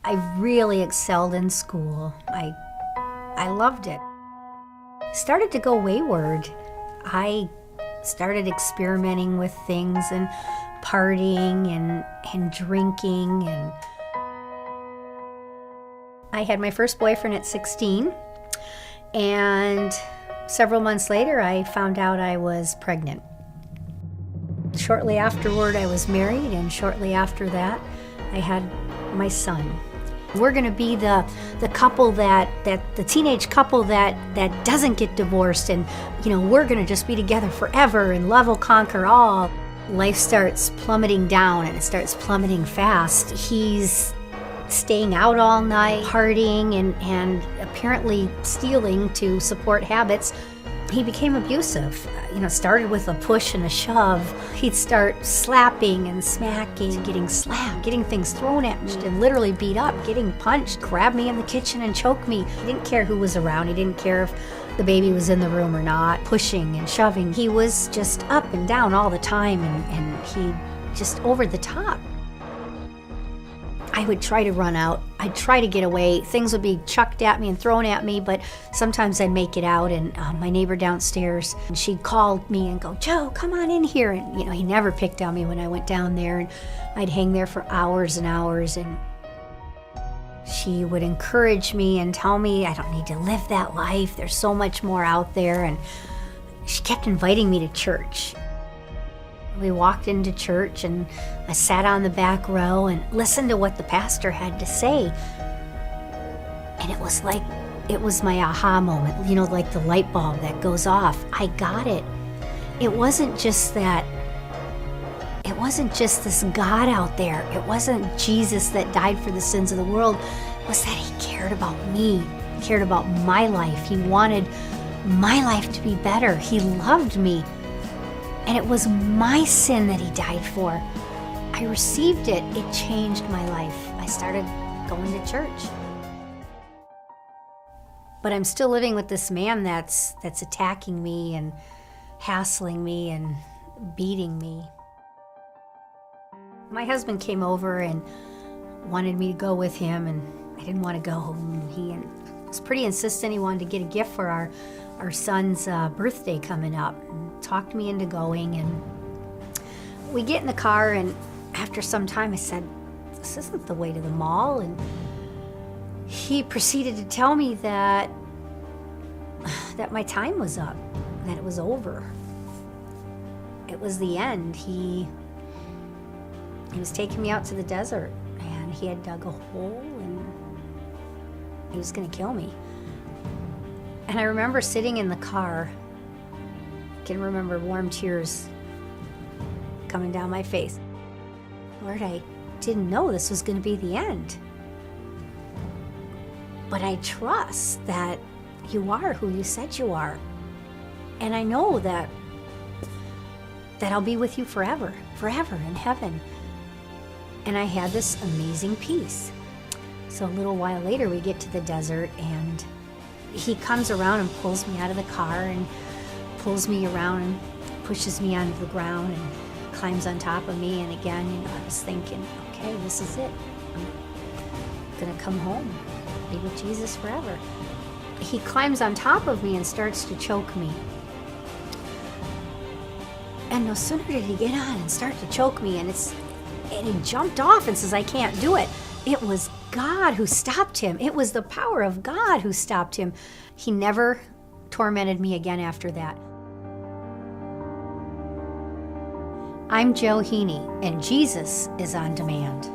I really excelled in school. I loved it. Started to go wayward. I started experimenting with things and partying and drinking, and I had my first boyfriend at 16, and several months later I found out I was pregnant. Shortly afterward I was married, and shortly after that I had my son. We're gonna be the couple that the teenage couple that doesn't get divorced, and we're gonna just be together forever, and love will conquer all. Life starts plummeting down, and it starts plummeting fast. He's staying out all night, partying, and apparently stealing to support habits. He became abusive. Started with a push and a shove. He'd start slapping and smacking, getting slapped, getting things thrown at me, and literally beat up, getting punched, grab me in the kitchen and choke me. He didn't care who was around. He didn't care if the baby was in the room or not, pushing and shoving. He was just up and down all the time, and he just over the top. I would try to run out. I'd try to get away. Things would be chucked at me and thrown at me, but sometimes I'd make it out, and my neighbor downstairs, and she'd call me and go, "Joe, come on in here." And he never picked on me when I went down there, and I'd hang there for hours and hours, and she would encourage me and tell me I don't need to live that life. There's so much more out there, and she kept inviting me to church. We walked into church, and I sat on the back row and listened to what the pastor had to say. And it was like, it was my aha moment, like the light bulb that goes off. I got it. It wasn't just this God out there. It wasn't Jesus that died for the sins of the world. It was that he cared about me. He cared about my life. He wanted my life to be better. He loved me. And it was my sin that he died for. I received it. It changed my life. I started going to church. But I'm still living with this man that's attacking me and hassling me and beating me. My husband came over and wanted me to go with him, and I didn't want to go. And he was pretty insistent. He wanted to get a gift for our son's birthday coming up, and talked me into going. And we get in the car, and after some time I said, "This isn't the way to the mall." And he proceeded to tell me that my time was up, that it was over. It was the end. He was taking me out to the desert, and he had dug a hole, and he was going to kill me. And I remember sitting in the car. I can remember warm tears coming down my face. Lord, I didn't know this was going to be the end. But I trust that you are who you said you are. And I know that I'll be with you forever in heaven. And I had this amazing peace. So a little while later we get to the desert, and he comes around and pulls me out of the car and pulls me around and pushes me onto the ground and climbs on top of me. And again, I was thinking, okay, this is it. I'm gonna come home, be with Jesus forever. He climbs on top of me and starts to choke me. And no sooner did he get on and start to choke me, and he jumped off and says, "I can't do it." It was God who stopped him. It was the power of God who stopped him. He never tormented me again after that. I'm Jo Heaney, and Jesus is on demand.